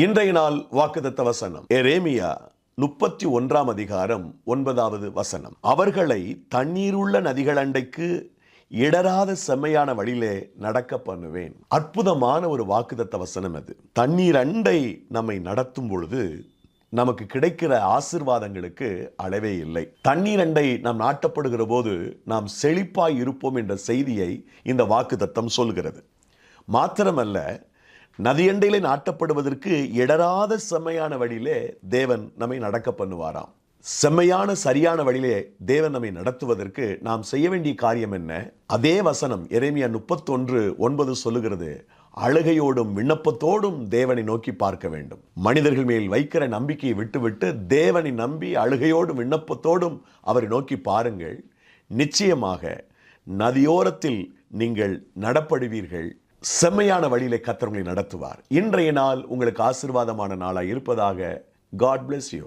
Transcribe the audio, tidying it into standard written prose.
இன்றைய நாள் வாக்குத்தத்த வசனம் எரேமியா 31 அவர்களை தண்ணீருள்ள நதிகள் அண்டைக்கு இடராத செம்மையான வழியிலே நடக்க பண்ணுவேன். அற்புதமான ஒரு வாக்குத்தத்த வசனம் அது. தண்ணீர் அண்டை நம்மை நடத்தும் பொழுது நமக்கு கிடைக்கிற ஆசீர்வாதங்களுக்கு அளவே இல்லை. தண்ணீர் அண்டை நாம் நாட்டப்படுகிற போது நாம் செழிப்பாய் இருப்போம் என்ற செய்தியை இந்த வாக்குத்தத்தம் சொல்கிறது. மாத்திரமல்ல, நதியண்டையிலே நாட்டப்படுவதற்கு இடராத செம்மையான வழியிலே தேவன் நம்மை நடக்க பண்ணுவாராம். செம்மையான சரியான வழியிலே தேவன் நம்மை நடத்துவதற்கு நாம் செய்ய வேண்டிய காரியம் என்ன? அதே வசனம் எரேமியா 31:9 சொல்லுகிறது, அழுகையோடும் விண்ணப்பத்தோடும் தேவனை நோக்கி பார்க்க வேண்டும். மனிதர்கள் மேல் வைக்கிற நம்பிக்கையை விட்டுவிட்டு தேவனை நம்பி அழுகையோடும் விண்ணப்பத்தோடும் அவரை நோக்கி பாருங்கள். நிச்சயமாக நதியோரத்தில் நீங்கள் நடப்படுவீர்கள். செம்மையான வழியிலே கர்த்தர் உங்களை நடத்துவார். இன்றைய நாள் உங்களுக்கு ஆசீர்வாதமான நாளாய் இருப்பதாக. God bless you.